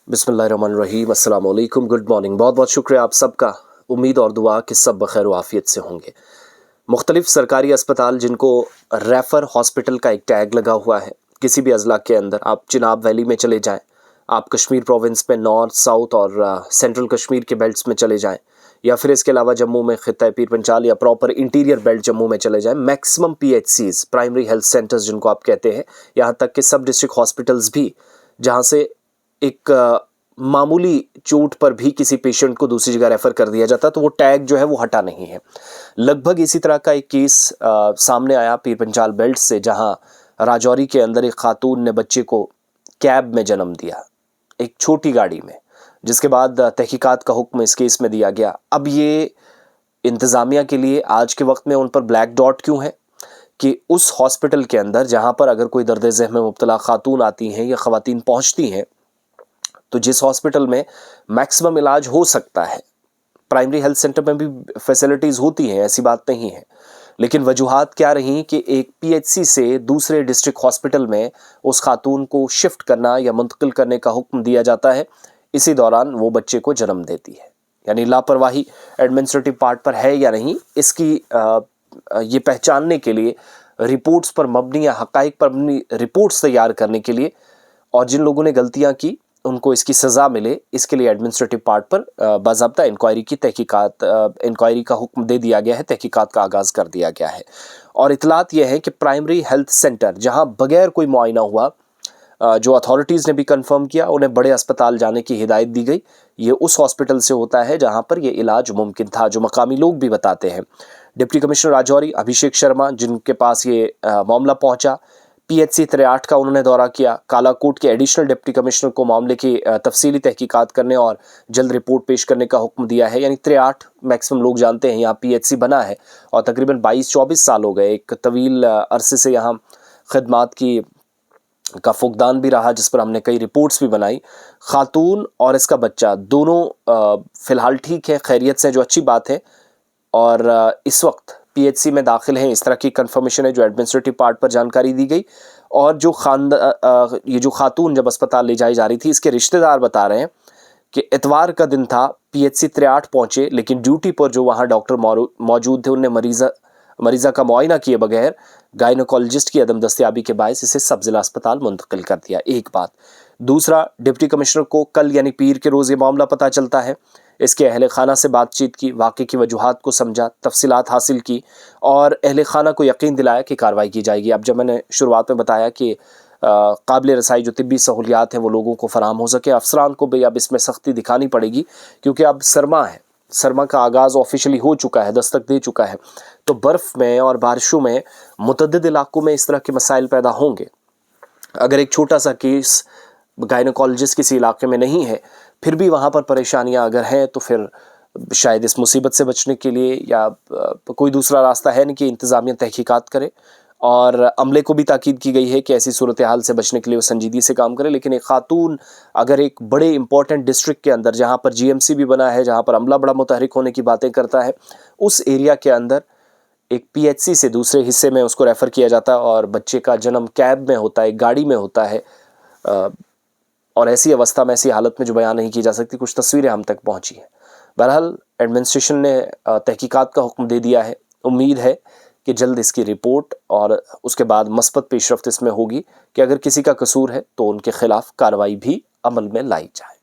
बिस्मिल्लाहिर्रहमानिर्रहीम, अस्सलाम वालेकुम, गुड मॉर्निंग। बहुत बहुत शुक्रिया आप सबका। उम्मीद और दुआ कि सब बखैर आफियत से होंगे। मुख्तलिफ सरकारी अस्पताल जिनको रेफ़र हॉस्पिटल का एक टैग लगा हुआ है, किसी भी अजला के अंदर आप चिनाब वैली में चले जाएं, आप कश्मीर प्रोविंस में नॉर्थ साउथ और सेंट्रल कश्मीर के बेल्ट्स में चले जाएं, या फिर इसके अलावा जम्मू में खित्ता पीर पंचाल या प्रॉपर इंटीरियर बेल्ट जम्मू में चले जाएं, maximum PHCs primary health centres जिनको आप कहते हैं, यहाँ तक कि सब डिस्ट्रिक्ट हॉस्पिटल्स भी, जहाँ से एक मामूली चोट पर भी किसी पेशेंट को दूसरी जगह रेफ़र कर दिया जाता, तो वो टैग जो है वो हटा नहीं है। लगभग इसी तरह का एक केस सामने आया पीर पंचाल बेल्ट से, जहां राजौरी के अंदर एक खातून ने बच्चे को कैब में जन्म दिया, एक छोटी गाड़ी में, जिसके बाद तहकीकात का हुक्म इस केस में दिया गया। अब ये इंतज़ामिया के लिए आज के वक्त में उन पर ब्लैक डॉट क्यों है कि उस हॉस्पिटल के अंदर जहां पर अगर कोई दर्द ज़हम में मुब्तला खातून आती हैं या ख़वातीन पहुंचती हैं, तो जिस हॉस्पिटल में मैक्सिमम इलाज हो सकता है, प्राइमरी हेल्थ सेंटर में भी फैसिलिटीज़ होती हैं, ऐसी बात नहीं है, लेकिन वजूहात क्या रही कि एक PHC से दूसरे डिस्ट्रिक्ट हॉस्पिटल में उस खातून को शिफ्ट करना या मुंतकिल करने का हुक्म दिया जाता है। इसी दौरान वो बच्चे को जन्म देती है। यानी लापरवाही एडमिनिस्ट्रेटिव पार्ट पर है या नहीं, इसकी ये पहचानने के लिए रिपोर्ट्स पर मबनी या हक़ाइक़ पर मबनी रिपोर्ट्स तैयार करने के लिए, और जिन लोगों ने गलतियाँ की उनको इसकी सज़ा मिले, इसके लिए एडमिनिस्ट्रेटिव पार्ट पर बाज़ाब्ता इंक्वायरी का हुक्म दे दिया गया है, तहकीकात का आगाज़ कर दिया गया है। और इतलात यह है कि प्राइमरी हेल्थ सेंटर जहां बगैर कोई मुआयना हुआ, जो अथॉरिटीज़ ने भी कंफर्म किया, उन्हें बड़े अस्पताल जाने की हिदायत दी गई। ये उस हॉस्पिटल से होता है जहाँ पर यह इलाज मुमकिन था, जो मकामी लोग भी बताते हैं। डिप्टी कमिश्नर राजौरी अभिषेक शर्मा, जिनके पास ये मामला पहुँचा, PHC 63 का उन्होंने दौरा किया। कालाकोट के एडिशनल डिप्टी कमिश्नर को मामले की तफसीली तहकीकात करने और जल्द रिपोर्ट पेश करने का हुक्म दिया है। यानी 63 मैक्सिमम लोग जानते हैं यहाँ PHC बना है, और तकरीबन 22-24 साल हो गए, एक तवील अरसे से यहाँ खिदमात का फुकदान भी रहा, जिस पर हमने कई रिपोर्ट्स भी बनाई। खातून और इसका बच्चा दोनों फ़िलहाल ठीक है, खैरियत से, जो अच्छी बात है, और इस वक्त PHC में दाखिल हैं। इस तरह की कंफर्मेशन है जो एडमिनिस्ट्रेटिव पार्ट पर जानकारी दी गई। और ये जो खातून जब अस्पताल ले जाई जा रही थी, इसके रिश्तेदार बता रहे हैं कि इतवार का दिन था, PHC 63 पहुंचे, लेकिन ड्यूटी पर जो वहां डॉक्टर मौजूद थे, उन्होंने मरीज़ा का मुआयना किए बगैर गायनोकोलॉजिस्ट की अदम दस्तयाबी के बायस इसे सब जिला अस्पताल मुंतकिल कर दिया। एक बात। दूसरा, डिप्टी कमिश्नर को कल यानी पीर के रोज़ ये मामला पता चलता है। इसके अहले खाना से बातचीत की, वाक़े की वजूहात को समझा, तफसीलात हासिल की, और अहले खाना को यकीन दिलाया कि कार्रवाई की जाएगी। अब जब मैंने शुरुआत में बताया कि काबिल रसाई जो तिब्बी सहूलियात हैं वो लोगों को फ़राहम हो सके, अफसरान को भी अब इसमें सख्ती दिखानी पड़ेगी, क्योंकि अब सरमा है, सरमा का आगाज़ ऑफिशियली हो चुका है, दस्तक दे चुका है। तो बर्फ़ में और बारिशों में मुतअद्दिद इलाकों में इस तरह के मसाइल पैदा होंगे। अगर एक छोटा सा केस गायनोकोलॉजिस्ट किसी इलाके में नहीं है, फिर भी वहाँ पर परेशानियाँ अगर हैं, तो फिर शायद इस मुसीबत से बचने के लिए या कोई दूसरा रास्ता है नहीं कि इंतज़ामिया तहकीकात करे। और अमले को भी ताकीद की गई है कि ऐसी सूरत हाल से बचने के लिए वो संजीदगी से काम करे। लेकिन एक खातून अगर एक बड़े इंपॉर्टेंट डिस्ट्रिक्ट के अंदर, जहाँ पर GMC भी बना है, जहाँ पर अमला बड़ा मुतहरिक होने की बातें करता है, उस एरिया के अंदर एक PHC से दूसरे हिस्से में उसको रेफ़र किया जाता है, और बच्चे का जन्म कैब में होता है, गाड़ी में होता है, और ऐसी अवस्था में, ऐसी हालत में जो बयान नहीं की जा सकती, कुछ तस्वीरें हम तक पहुंची हैं। बहरहाल एडमिनिस्ट्रेशन ने तहकीकात का हुक्म दे दिया है। उम्मीद है कि जल्द इसकी रिपोर्ट और उसके बाद मस्बत पेशरफ्त इसमें होगी कि अगर किसी का कसूर है तो उनके खिलाफ कार्रवाई भी अमल में लाई जाए।